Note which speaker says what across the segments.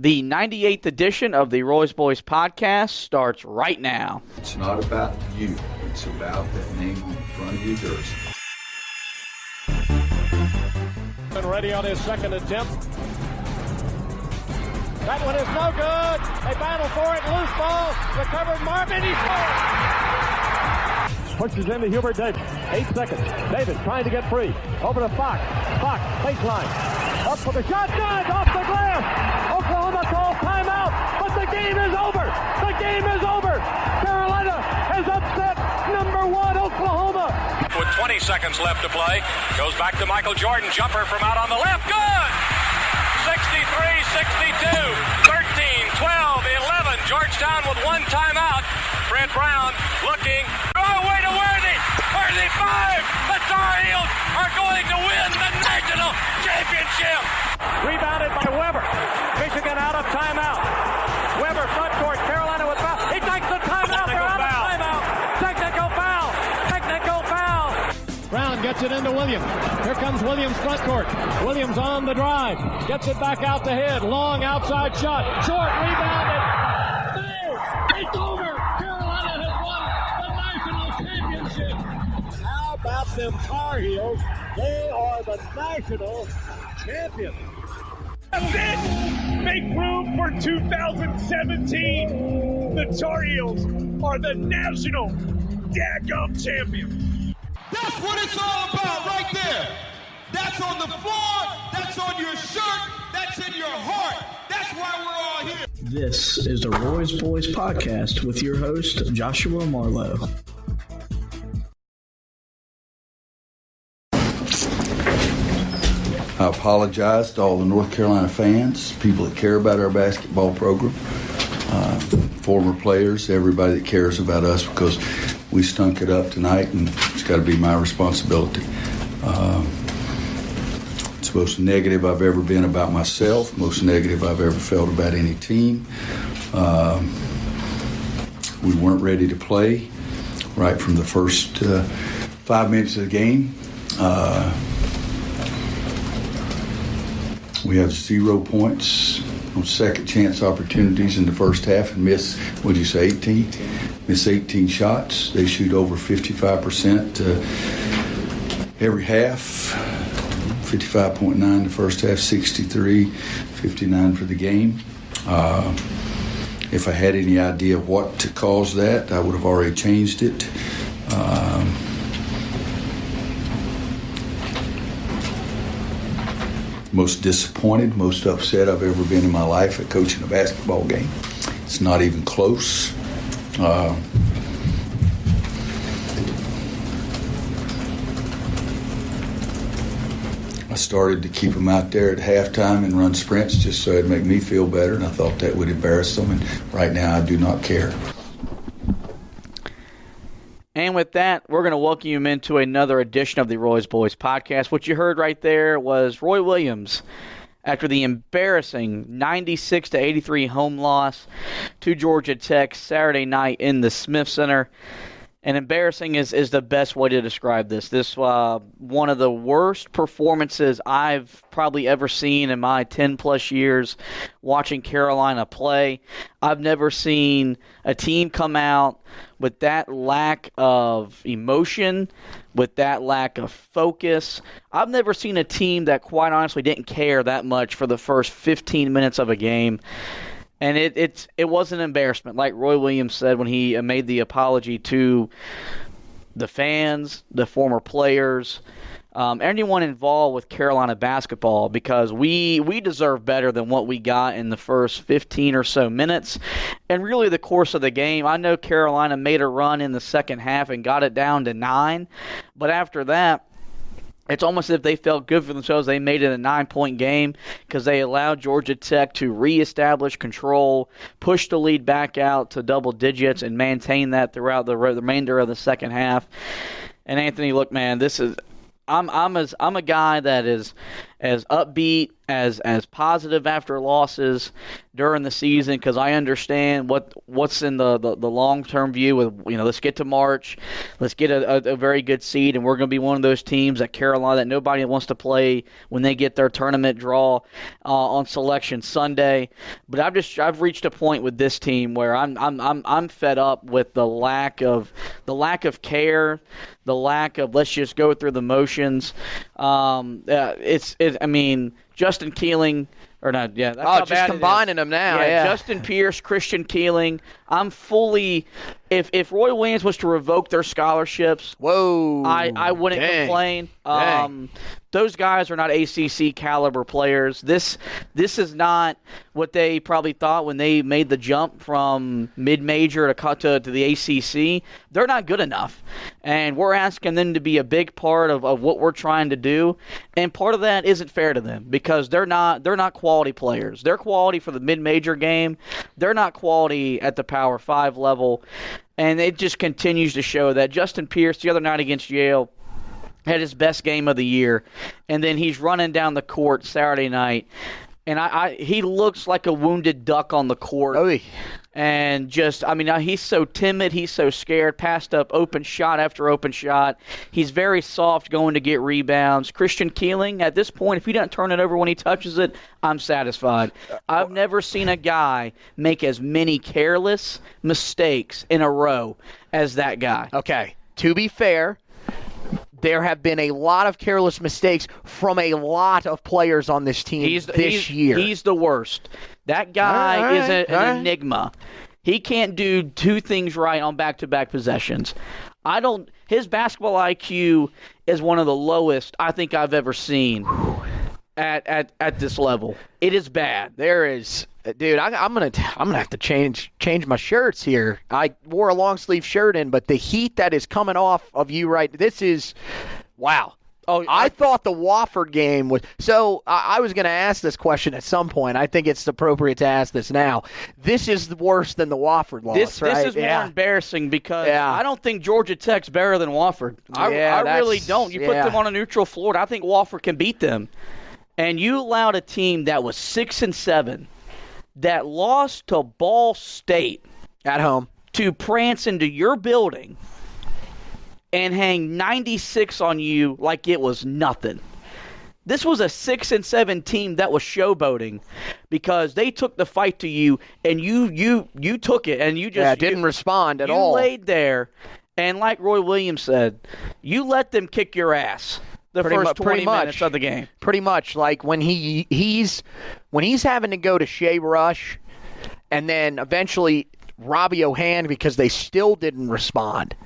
Speaker 1: The 98th edition of the Roy's Boys podcast starts right now.
Speaker 2: It's not about you. It's about that name on the front of your jersey.
Speaker 3: And ready on his second attempt. That one is no good. They battle for it. Loose ball. Recovered Marvin. He scores. Pushes into Hubert Davis. 8 seconds. Davis trying to get free. Over to Fox. Fox, baseline. Up for the shot. Good. Off the glass. Oklahoma calls timeout. But the game is over. The game is over. Carolina has upset number 1 Oklahoma.
Speaker 4: With 20 seconds left to play. Goes back to Michael Jordan. Jumper from out on the left. Good. 63-62, 13, 12, 11. Georgetown with one timeout. Fred Brown looking. Oh, way to Worthy. Worthy 5. The Tar Heels are going to win the national championship.
Speaker 3: Rebounded by Weber. Michigan out of timeout. Weber front court. Carolina with foul. He takes the timeout. They're out of timeout. Technical foul. Technical foul. Brown gets it into Williams. Here comes Williams front court. Williams on the drive. Gets it back out the head. Long outside shot. Short rebounded. There. It's over. Carolina has won the national championship. How about them Tar Heels? They are the national champions.
Speaker 5: That's it. Make room for 2017. The Tar Heels are the national daggum champions.
Speaker 6: That's what it's all about right there. That's on the floor. That's on your shirt. That's in your heart. That's why we're all here.
Speaker 7: This is the Roy's Boys podcast with your host, Joshua Marlowe.
Speaker 2: I apologize to all the North Carolina fans, people that care about our basketball program, former players, everybody that cares about us, because we stunk it up tonight, and it's got to be my responsibility. It's the most negative I've ever been about myself, most negative I've ever felt about any team. We weren't ready to play right from the first 5 minutes of the game. We have 0 points on second chance opportunities in the first half and miss, what'd you say, 18? Miss 18 shots. They shoot over 55% every half. 55.9 the first half, 63, 59 for the game. If I had any idea what to cause that, I would have already changed it. Most disappointed, most upset I've ever been in my life at coaching a basketball game. It's not even close. I started to keep them out there at halftime and run sprints just so it'd make me feel better, and I thought that would embarrass them, and right now I do not care.
Speaker 1: And with that, we're going to welcome you into another edition of the Roy's Boys podcast. What you heard right there was Roy Williams after the embarrassing 96-83 home loss to Georgia Tech Saturday night in the Smith Center. And embarrassing is the best way to describe this. This one of the worst performances I've probably ever seen in my 10-plus years watching Carolina play. I've never seen a team come out with that lack of emotion, with that lack of focus. I've never seen a team that quite honestly didn't care that much for the first 15 minutes of a game. And it was an embarrassment, like Roy Williams said when he made the apology to the fans, the former players, anyone involved with Carolina basketball, because we deserve better than what we got in the first 15 or so minutes. And really the course of the game, I know Carolina made a run in the second half and got it down to 9, but after that, it's almost as if they felt good for themselves. They made it a 9-point game because they allowed Georgia Tech to reestablish control, push the lead back out to double digits, and maintain that throughout the remainder of the second half. And Anthony, look, man, this is I'm a guy that is upbeat, as positive after losses during the season, because I understand what's in the long-term view with, let's get to March, let's get a very good seed, and we're going to be one of those teams at Carolina that nobody wants to play when they get their tournament draw on Selection Sunday. But I've reached a point with this team where I'm fed up with the lack of care, the lack of let's just go through the motions. Justin Keeling, or not, yeah. That's how
Speaker 8: just
Speaker 1: bad
Speaker 8: combining them now. Yeah.
Speaker 1: Justin Pierce, Christian Keeling. I'm fully. If Roy Williams was to revoke their scholarships, I wouldn't complain. Those guys are not ACC caliber players. This is not what they probably thought when they made the jump from mid-major to the ACC. They're not good enough, and we're asking them to be a big part of what we're trying to do. And part of that isn't fair to them because they're not quality players. They're quality for the mid-major game. They're not quality at the Power 5 level. And it just continues to show that. Justin Pierce, the other night against Yale, had his best game of the year. And then he's running down the court Saturday night. And he looks like a wounded duck on the court.
Speaker 8: Oh.
Speaker 1: And he's so timid. He's so scared. Passed up open shot after open shot. He's very soft going to get rebounds. Christian Keeling, at this point, if he doesn't turn it over when he touches it, I'm satisfied. I've never seen a guy make as many careless mistakes in a row as that guy.
Speaker 8: Okay, to be fair, there have been a lot of careless mistakes from a lot of players on this team this year.
Speaker 1: He's the worst. That guy is an enigma. He can't do two things right on back-to-back possessions. His basketball IQ is one of the lowest I think I've ever seen at this level. It is bad.
Speaker 8: There is, dude. I'm gonna have to change my shirts here. I wore a long sleeve shirt in, but the heat that is coming off of you this is wow. Oh, I thought the Wofford game was – so I was going to ask this question at some point. I think it's appropriate to ask this now. This is worse than the Wofford loss, right?
Speaker 1: This is more embarrassing because I don't think Georgia Tech's better than Wofford. I really don't. You put them on a neutral floor, I think Wofford can beat them. And you allowed a team that was 6-7 that lost to Ball State
Speaker 8: at home
Speaker 1: to prance into your building and hang 96 on you like it was nothing. This was a 6-7 team that was showboating because they took the fight to you and you took it and you just
Speaker 8: didn't respond at all.
Speaker 1: You laid there and like Roy Williams said, you let them kick your ass the first 20 minutes of the game.
Speaker 8: Pretty much like when he's having to go to Shea Rush and then eventually Robbie O'Han because they still didn't respond.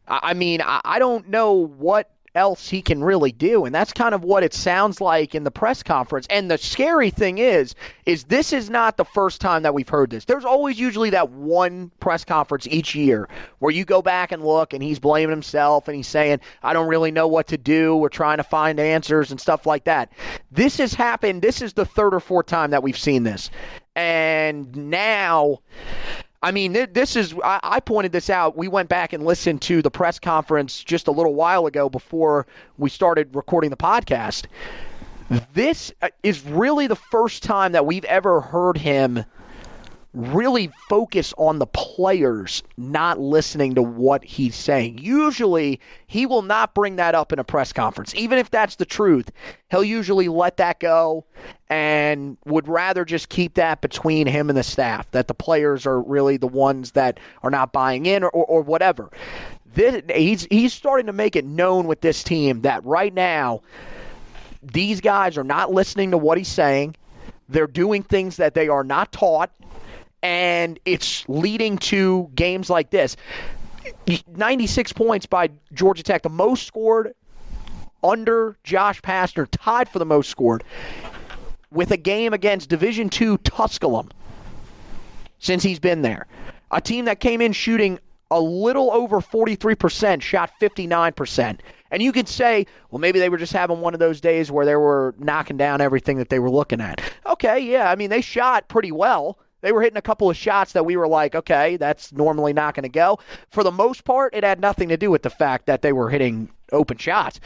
Speaker 8: I don't know what else he can really do, and that's kind of what it sounds like in the press conference. And the scary thing is this is not the first time that we've heard this. There's always usually that one press conference each year where you go back and look, and he's blaming himself, and he's saying, I don't really know what to do. We're trying to find answers and stuff like that. This has happened. This is the third or fourth time that we've seen this. And now... this is, I pointed this out. We went back and listened to the press conference just a little while ago before we started recording the podcast. This is really the first time that we've ever heard him really focus on the players not listening to what he's saying. Usually, he will not bring that up in a press conference. Even if that's the truth, he'll usually let that go and would rather just keep that between him and the staff, that the players are really the ones that are not buying in or whatever. He's starting to make it known with this team that right now, these guys are not listening to what he's saying. They're doing things that they are not taught. And it's leading to games like this. 96 points by Georgia Tech, the most scored under Josh Pastner, tied for the most scored, with a game against Division II Tusculum since he's been there. A team that came in shooting a little over 43%, shot 59%. And you could say, well, maybe they were just having one of those days where they were knocking down everything that they were looking at. Okay, yeah, they shot pretty well. They were hitting a couple of shots that we were like, okay, that's normally not going to go. For the most part, it had nothing to do with the fact that they were hitting open shots.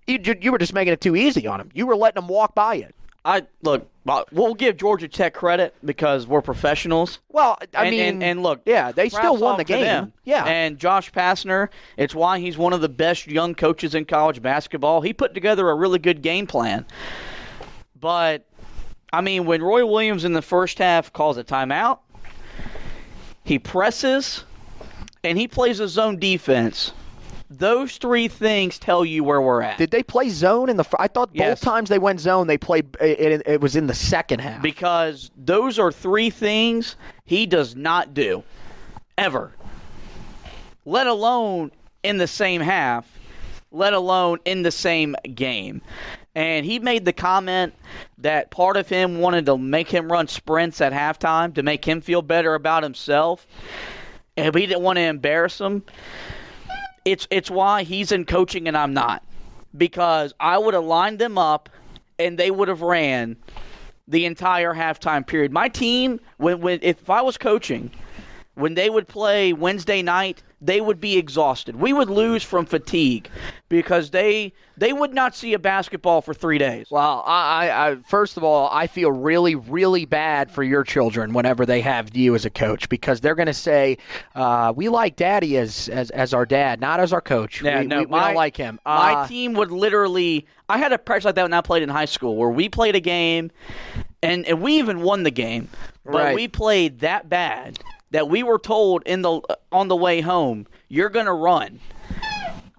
Speaker 8: You were just making it too easy on them. You were letting them walk by you.
Speaker 1: We'll give Georgia Tech credit because we're professionals.
Speaker 8: Well, I mean,
Speaker 1: look,
Speaker 8: yeah, they still won the game.
Speaker 1: Them.
Speaker 8: Yeah,
Speaker 1: and Josh Pastner, it's why he's one of the best young coaches in college basketball. He put together a really good game plan. But I mean, when Roy Williams in the first half calls a timeout, he presses, and he plays a zone defense. Those three things tell you where we're at.
Speaker 8: Did they play zone in the? I thought both times they went zone, they played. It was in the second half.
Speaker 1: Because those are three things he does not do, ever. Let alone in the same half. Let alone in the same game. And he made the comment that part of him wanted to make him run sprints at halftime to make him feel better about himself, and he didn't want to embarrass him. It's why he's in coaching and I'm not. Because I would have lined them up and they would have ran the entire halftime period. My team, if I was coaching, when they would play Wednesday night, they would be exhausted. We would lose from fatigue because they would not see a basketball for 3 days.
Speaker 8: Well, I first of all, I feel really, really bad for your children whenever they have you as a coach because they're going to say, we like Daddy as our dad, not as our coach.
Speaker 1: Yeah,
Speaker 8: we don't like him.
Speaker 1: My team would literally – I had a practice like that when I played in high school where we played a game, and we even won the game, but we played that bad – that we were told on the way home, you're going to run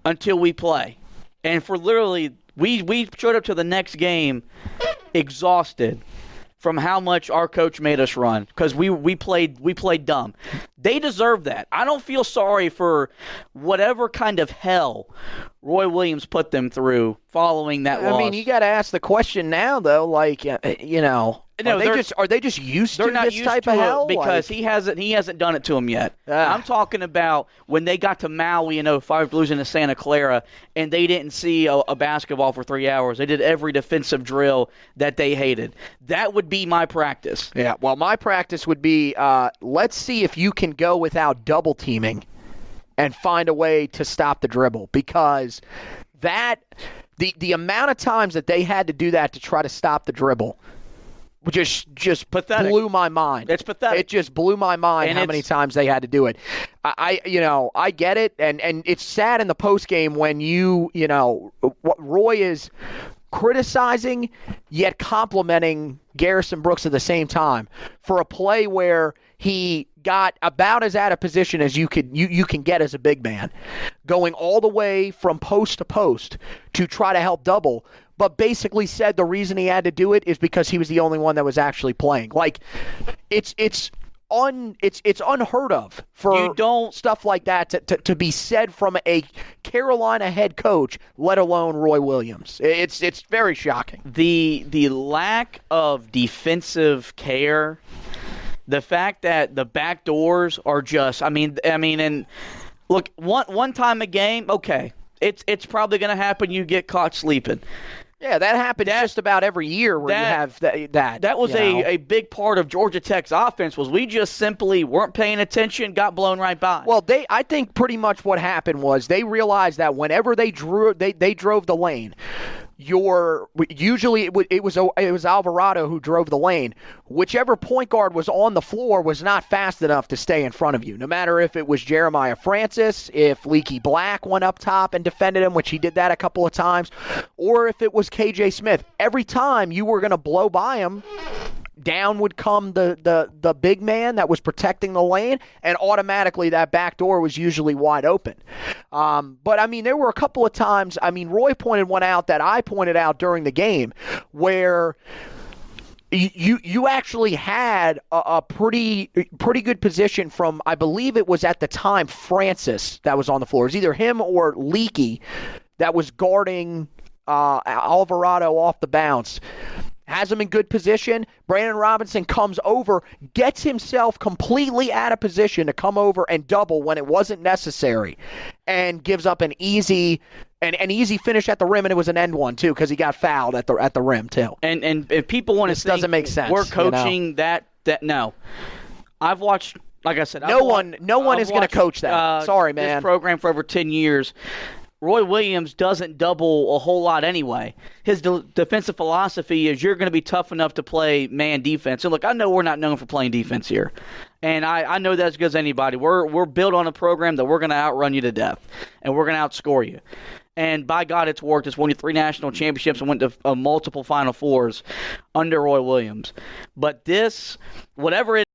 Speaker 1: until we play. And for literally, we showed up to the next game exhausted from how much our coach made us run because we played dumb. They deserve that. I don't feel sorry for whatever kind of hell Roy Williams put them through following that loss.
Speaker 8: I mean, you got to ask the question now, though. Like,
Speaker 1: No,
Speaker 8: are they just used to
Speaker 1: not
Speaker 8: this
Speaker 1: used
Speaker 8: type
Speaker 1: to
Speaker 8: of hell?
Speaker 1: Because he hasn't done it to them yet. I'm talking about when they got to Maui, Five Blues into Santa Clara, and they didn't see a basketball for 3 hours. They did every defensive drill that they hated. That would be my practice.
Speaker 8: Yeah. Well, my practice would be let's see if you can go without double teaming and find a way to stop the dribble because the amount of times that they had to do that to try to stop the dribble just
Speaker 1: pathetic.
Speaker 8: Blew my mind.
Speaker 1: It's pathetic.
Speaker 8: It just blew my mind
Speaker 1: and
Speaker 8: how many times they had to do it. I get it, and it's sad in the post game when what Roy is criticizing yet complimenting Garrison Brooks at the same time for a play where he got about as out of position as you can get as a big man, going all the way from post to post to try to help double, but basically said the reason he had to do it is because he was the only one that was actually playing. Like, it's unheard of for stuff like that to be said from a Carolina head coach, let alone Roy Williams. It's very shocking.
Speaker 1: The lack of defensive care, the fact that the back doors are just and look, one time a game, okay, it's probably going to happen. You get caught sleeping.
Speaker 8: Yeah, that happens just about every year where you have that.
Speaker 1: That was a big part of Georgia Tech's offense was we just simply weren't paying attention, got blown right by.
Speaker 8: Well, I think pretty much what happened was they realized that whenever they drove the lane, usually it was Alvarado who drove the lane. Whichever point guard was on the floor was not fast enough to stay in front of you. No matter if it was Jeremiah Francis, if Leaky Black went up top and defended him, which he did that a couple of times, or if it was KJ Smith. Every time you were going to blow by him, down would come the big man that was protecting the lane, and automatically that back door was usually wide open. But, there were a couple of times, Roy pointed one out that I pointed out during the game where you actually had a pretty good position from, I believe it was at the time, Francis that was on the floor. It was either him or Leaky that was guarding Alvarado off the bounce. Has him in good position. Brandon Robinson comes over, gets himself completely out of position to come over and double when it wasn't necessary, and gives up an easy finish at the rim, and it was an end one too because he got fouled at the rim too.
Speaker 1: And if people want to think
Speaker 8: doesn't make sense.
Speaker 1: We're coaching that no. I've watched, like I said,
Speaker 8: No one is going to coach that. Sorry, man.
Speaker 1: This program for over 10 years. Roy Williams doesn't double a whole lot anyway. His defensive philosophy is you're going to be tough enough to play man defense. And look, I know we're not known for playing defense here. And I know that as good as anybody. We're built on a program that we're going to outrun you to death. And we're going to outscore you. And by God, it's worked. It's won you 3 national championships and went to multiple Final Fours under Roy Williams. But this, whatever it